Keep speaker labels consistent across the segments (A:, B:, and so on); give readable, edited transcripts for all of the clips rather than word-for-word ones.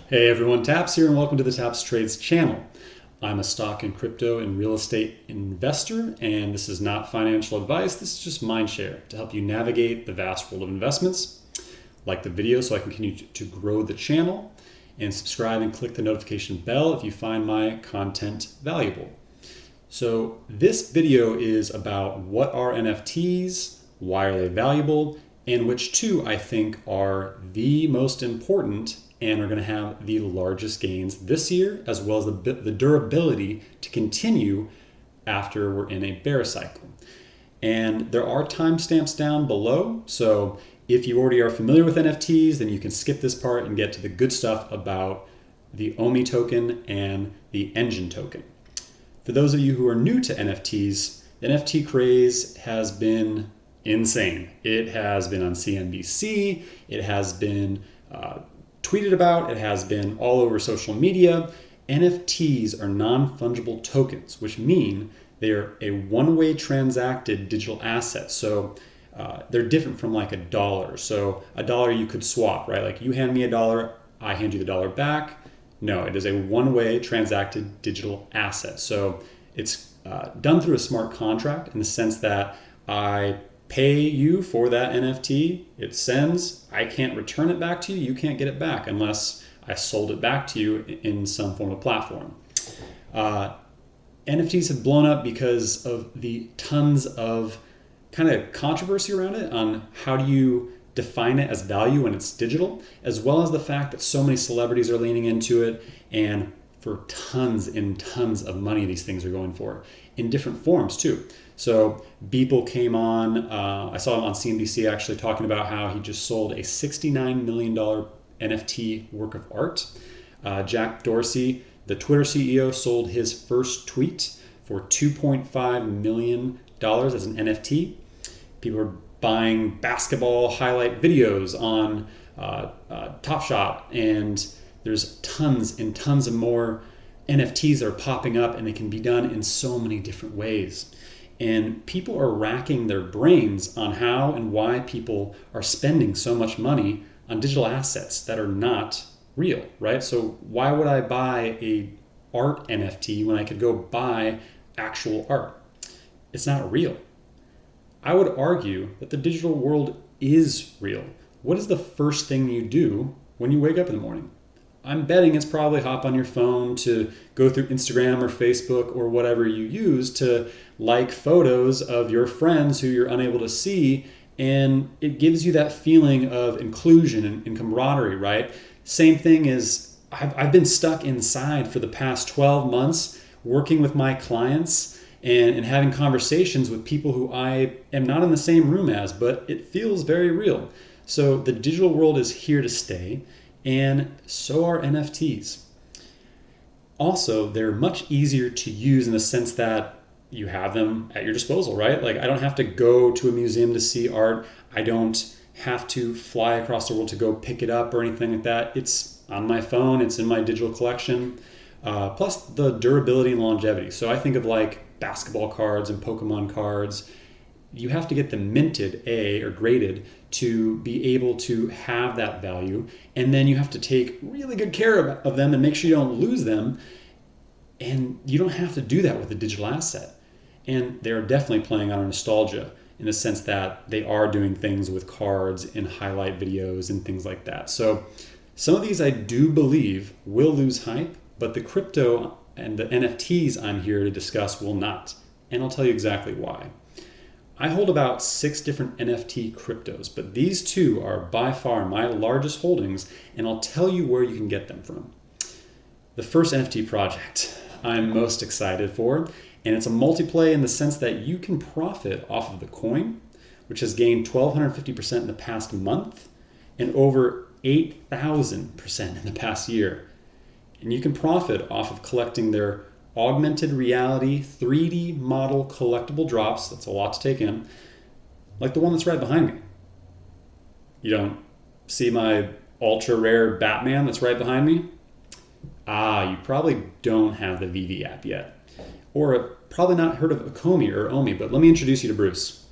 A: Hey everyone, Taps here and welcome to the TapsTrades channel. I'm a stock and crypto and real estate investor, and this is not financial advice. This is just mind share to help you navigate the vast world of investments. Like the video so I can continue to grow the channel, and subscribe and click the notification bell if you find my content valuable. So this video is about what are NFTs, why are they valuable, and which two I think are the most important and are going to have the largest gains this year, as well as the durability to continue after we're in a bear cycle. And there are timestamps down below, so if you already are familiar with NFTs, then you can skip this part and get to the good stuff about the OMI token and the Enjin token. For those of you who are new to NFTs, the NFT craze has been insane. It has been on CNBC, it has been tweeted about, it has been all over social media. NFTs are non-fungible tokens, which mean they are a one-way transacted digital asset. So they're different from like a dollar. So a dollar you could swap, right? Like you hand me a dollar, I hand you the dollar back. No, it is a one-way transacted digital asset. So it's done through a smart contract in the sense that I pay you for that NFT, it sends, I can't return it back to you, you can't get it back unless I sold it back to you in some form of platform. NFTs have blown up because of the tons of kind of controversy around it on how do you define it as value when it's digital, as well as the fact that so many celebrities are leaning into it, and for tons and tons of money these things are going for in different forms too. So Beeple came on, I saw him on CNBC actually talking about how he just sold a $69 million NFT work of art. Jack Dorsey, the Twitter CEO, sold his first tweet for $2.5 million as an NFT. People are buying basketball highlight videos on Top Shot, and there's tons and tons of more NFTs that are popping up, and they can be done in so many different ways. And people are racking their brains on how and why people are spending so much money on digital assets that are not real, right? So why would I buy a art NFT when I could go buy actual art? It's not real. I would argue that the digital world is real. What is the first thing you do when you wake up in the morning? I'm betting it's probably hop on your phone to go through Instagram or Facebook or whatever you use to like photos of your friends who you're unable to see, and it gives you that feeling of inclusion and camaraderie, right? Same thing as I've been stuck inside for the past 12 months working with my clients and having conversations with people who I am not in the same room as, but it feels very real. So the digital world is here to stay, and so are NFTs. Also, they're much easier to use in the sense that you have them at your disposal, right? Like I don't have to go to a museum to see art. I don't have to fly across the world to go pick it up or anything like that. It's on my phone, it's in my digital collection. Plus the durability and longevity. So I think of like basketball cards and Pokemon cards. You have to get them minted, or graded, to be able to have that value. And then you have to take really good care of them and make sure you don't lose them. And you don't have to do that with a digital asset. And they're definitely playing on our nostalgia in the sense that they are doing things with cards and highlight videos and things like that. So some of these I do believe will lose hype, but the crypto and the NFTs I'm here to discuss will not. And I'll tell you exactly why. I hold about 6 different NFT cryptos, but these two are by far my largest holdings, and I'll tell you where you can get them from. The first NFT project I'm most excited for, and it's a multiplay in the sense that you can profit off of the coin, which has gained 1,250% in the past month and over 8,000% in the past year. And you can profit off of collecting their augmented reality 3D model collectible drops. That's a lot to take in, like the one that's right behind me. You don't see my ultra rare Batman that's right behind me? You probably don't have the Veve app yet, or probably not heard of Ecomi or OMI, but let me introduce you to Bruce.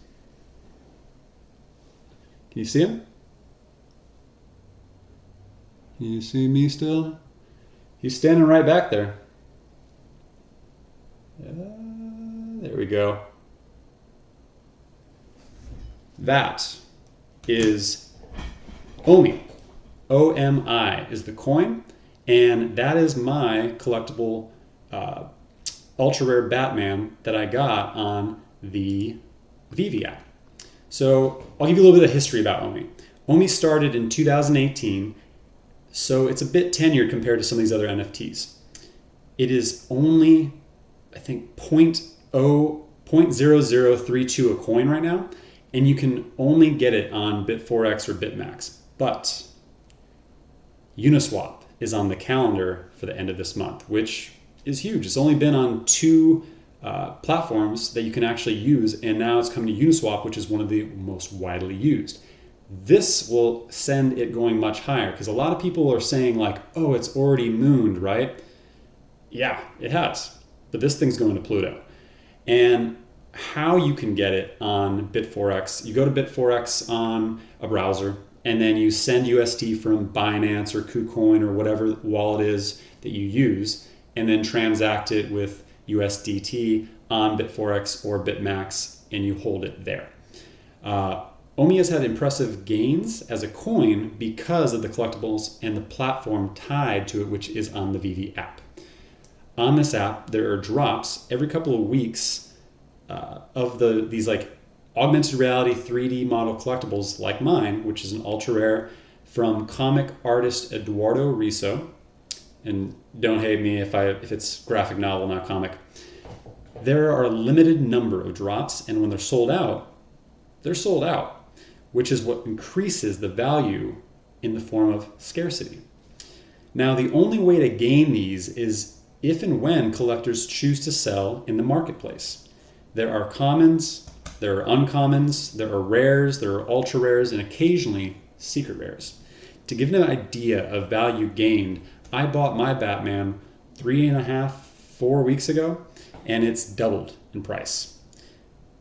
A: Can you see him? Can you see me still? He's standing right back there. There we go. That is OMI. OMI is the coin, and that is my collectible ultra rare Batman that I got on the Veve app. So I'll give you a little bit of history about OMI. OMI started in 2018, so it's a bit tenured compared to some of these other NFTs. It is only, I think, 0.0032 a coin right now, and you can only get it on Bit4X or BitMax. But Uniswap is on the calendar for the end of this month, which is huge. It's only been on two platforms that you can actually use, and now it's coming to Uniswap, which is one of the most widely used. This will send it going much higher, because a lot of people are saying like, oh, it's already mooned, right? Yeah, it has. But this thing's going to Pluto. And how you can get it on Bit4X, you go to Bit4X on a browser, and then you send USD from Binance or KuCoin or whatever wallet is that you use, and then transact it with USDT on Bit4X or BitMax, and you hold it there. OMI has had impressive gains as a coin because of the collectibles and the platform tied to it, which is on the Veve app. On this app, there are drops every couple of weeks of these like augmented reality 3D model collectibles like mine, which is an ultra rare from comic artist Eduardo Riso. And don't hate me if it's graphic novel, not comic. There are a limited number of drops, and when they're sold out, which is what increases the value in the form of scarcity. Now, the only way to gain these is if and when collectors choose to sell in the marketplace. There are commons, there are uncommons, there are rares, there are ultra rares, and occasionally secret rares. To give you an idea of value gained, I bought my Batman 4 weeks ago, and it's doubled in price.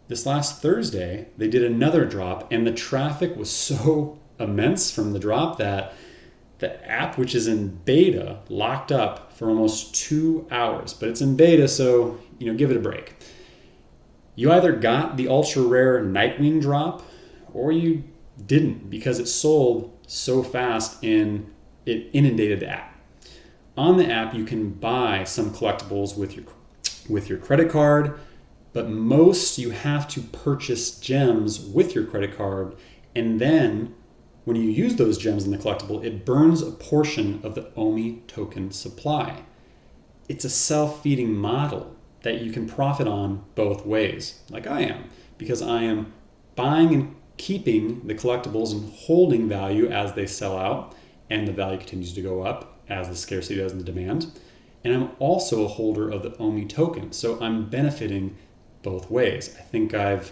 A: This last Thursday, they did another drop, and the traffic was so immense from the drop that the app, which is in beta, locked up for almost 2 hours. But it's in beta, so give it a break. You either got the ultra rare Nightwing drop, or you didn't, because it sold so fast and it inundated the app. On the app, you can buy some collectibles with your credit card, but most you have to purchase gems with your credit card, and then when you use those gems in the collectible, it burns a portion of the OMI token supply. It's a self-feeding model that you can profit on both ways, like I am, because I am buying and keeping the collectibles and holding value as they sell out, and the value continues to go up as the scarcity does in the demand. And I'm also a holder of the OMI token, so I'm benefiting both ways. I think I've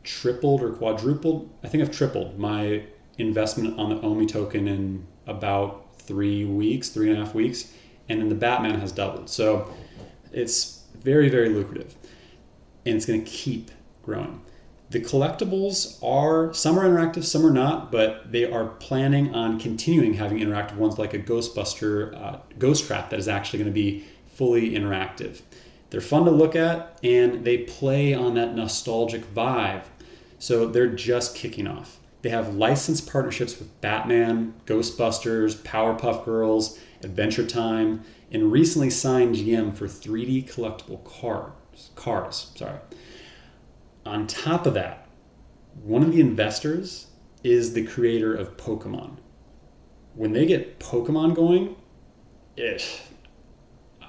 A: tripled or quadrupled. I think I've tripled my investment on the OMI token in about 3.5 weeks, and then the Batman has doubled. So it's very, very lucrative, and it's going to keep growing. The collectibles some are interactive, some are not, but they are planning on continuing having interactive ones like a Ghostbuster Ghost Trap that is actually going to be fully interactive. They're fun to look at, and they play on that nostalgic vibe. So they're just kicking off. They have licensed partnerships with Batman, Ghostbusters, Powerpuff Girls, Adventure Time, and recently signed GM for 3D collectible cars. On top of that, one of the investors is the creator of Pokemon. When they get Pokemon going,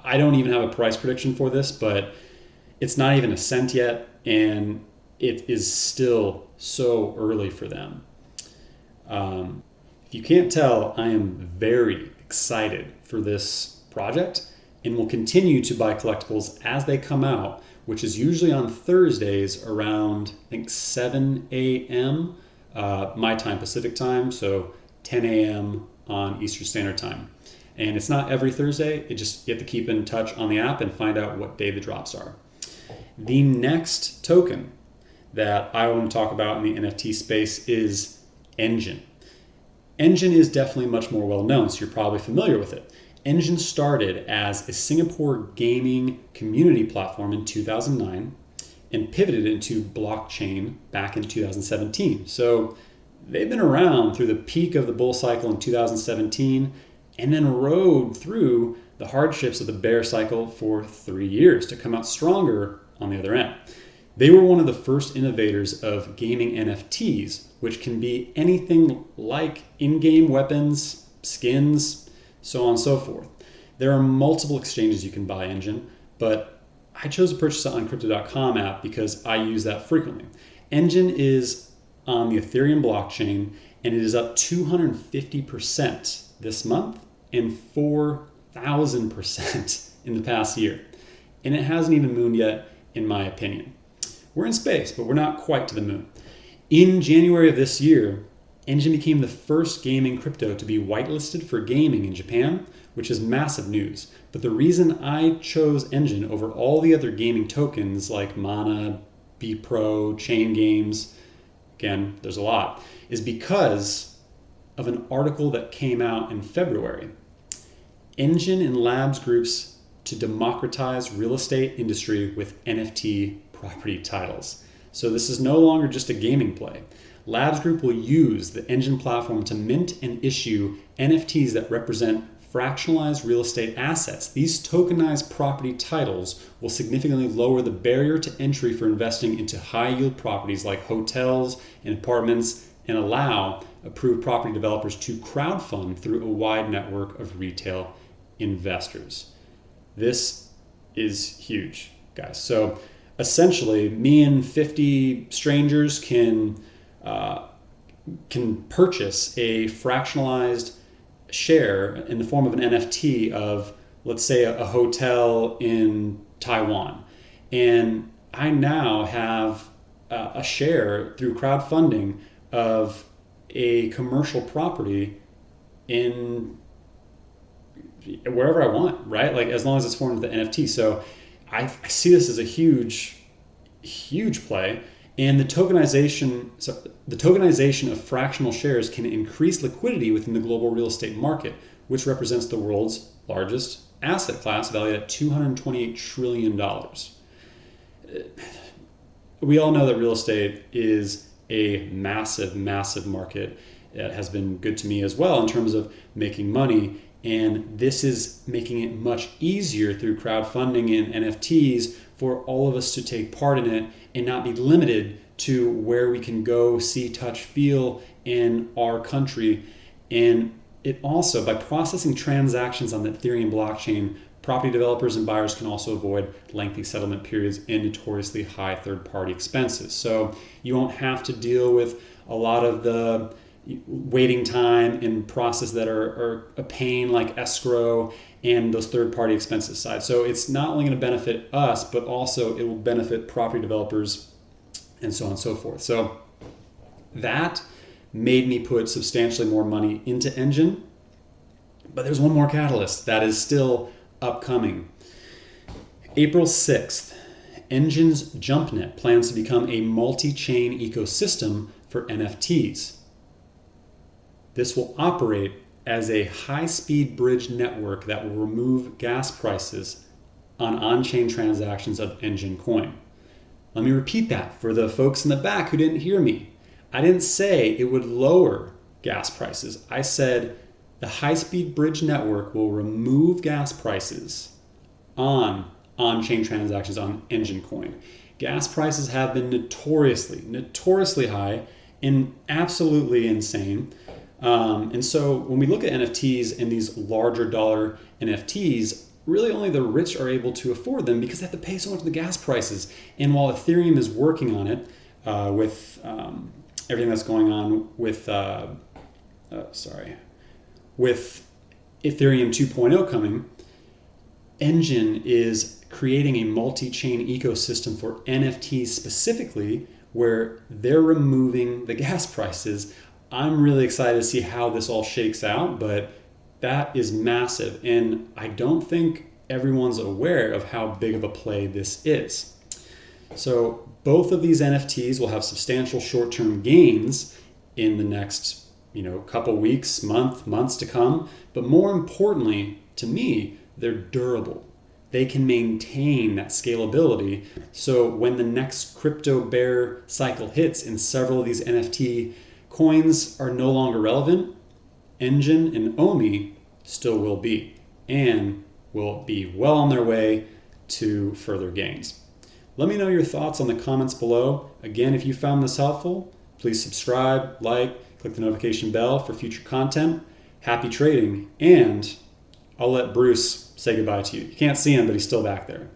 A: I don't even have a price prediction for this, but it's not even a cent yet, and it is still so early for them. If you can't tell, I am very excited for this project, and will continue to buy collectibles as they come out, which is usually on Thursdays around, I think, 7 a.m. My time, Pacific time, so 10 a.m. on Eastern Standard Time. And it's not every Thursday, you have to keep in touch on the app and find out what day the drops are. The next token that I want to talk about in the NFT space is Enjin. Enjin is definitely much more well known, so you're probably familiar with it. Enjin started as a Singapore gaming community platform in 2009 and pivoted into blockchain back in 2017. So they've been around through the peak of the bull cycle in 2017 and then rode through the hardships of the bear cycle for 3 years to come out stronger on the other end. They were one of the first innovators of gaming NFTs, which can be anything like in-game weapons, skins, so on and so forth. There are multiple exchanges you can buy Enjin, but I chose to purchase it on Crypto.com app because I use that frequently. Enjin is on the Ethereum blockchain, and it is up 250% this month and 4,000% in the past year. And it hasn't even mooned yet, in my opinion. We're in space, but we're not quite to the moon. In January of this year, Enjin became the first gaming crypto to be whitelisted for gaming in Japan, which is massive news. But the reason I chose Enjin over all the other gaming tokens like Mana, BPro, Chain Games, again, there's a lot, is because of an article that came out in February. Enjin and Labs groups to democratize real estate industry with NFT property titles. So this is no longer just a gaming play. Labs Group will use the Enjin platform to mint and issue NFTs that represent fractionalized real estate assets. These tokenized property titles will significantly lower the barrier to entry for investing into high-yield properties like hotels and apartments, and allow approved property developers to crowdfund through a wide network of retail investors. This is huge, guys. So essentially, me and 50 strangers can purchase a fractionalized share in the form of an NFT of, let's say, a hotel in Taiwan. And I now have a share through crowdfunding of a commercial property in wherever I want, right? Like as long as it's formed with the NFT. So I see this as a huge play. And the tokenization of fractional shares can increase liquidity within the global real estate market, which represents the world's largest asset class, valued at $228 trillion. We all know that real estate is a massive, massive market. It has been good to me as well in terms of making money. And this is making it much easier through crowdfunding and NFTs for all of us to take part in it and not be limited to where we can go, see, touch, feel in our country. And it also, by processing transactions on the Ethereum blockchain, property developers and buyers can also avoid lengthy settlement periods and notoriously high third-party expenses. So you won't have to deal with a lot of the waiting time and process that are a pain, like escrow and those third-party expenses side. So it's not only going to benefit us, but also it will benefit property developers and so on and so forth. So that made me put substantially more money into Enjin. But there's one more catalyst that is still upcoming. April 6th, Enjin's JumpNet plans to become a multi-chain ecosystem for NFTs. This will operate as a high-speed bridge network that will remove gas prices on-chain transactions of Enjin coin. Let me repeat that for the folks in the back who didn't hear me. I didn't say it would lower gas prices. I said the high-speed bridge network will remove gas prices on-chain transactions on Enjin coin. Gas prices have been notoriously high and absolutely insane. And so when we look at NFTs and these larger dollar NFTs, really only the rich are able to afford them because they have to pay so much of the gas prices. And while Ethereum is working on it with everything that's going on with Ethereum 2.0 coming, Enjin is creating a multi-chain ecosystem for NFTs specifically, where they're removing the gas prices. I'm really excited to see how this all shakes out, but that is massive. And I don't think everyone's aware of how big of a play this is. So both of these NFTs will have substantial short-term gains in the next couple weeks, months to come. But more importantly, to me, they're durable. They can maintain that scalability. So when the next crypto bear cycle hits and several of these NFT coins are no longer relevant, Enjin and OMI still will be, and will be well on their way to further gains. Let me know your thoughts on the comments below. Again, if you found this helpful, please subscribe, like, click the notification bell for future content. Happy trading, and I'll let Bruce say goodbye to you. You can't see him, but he's still back there.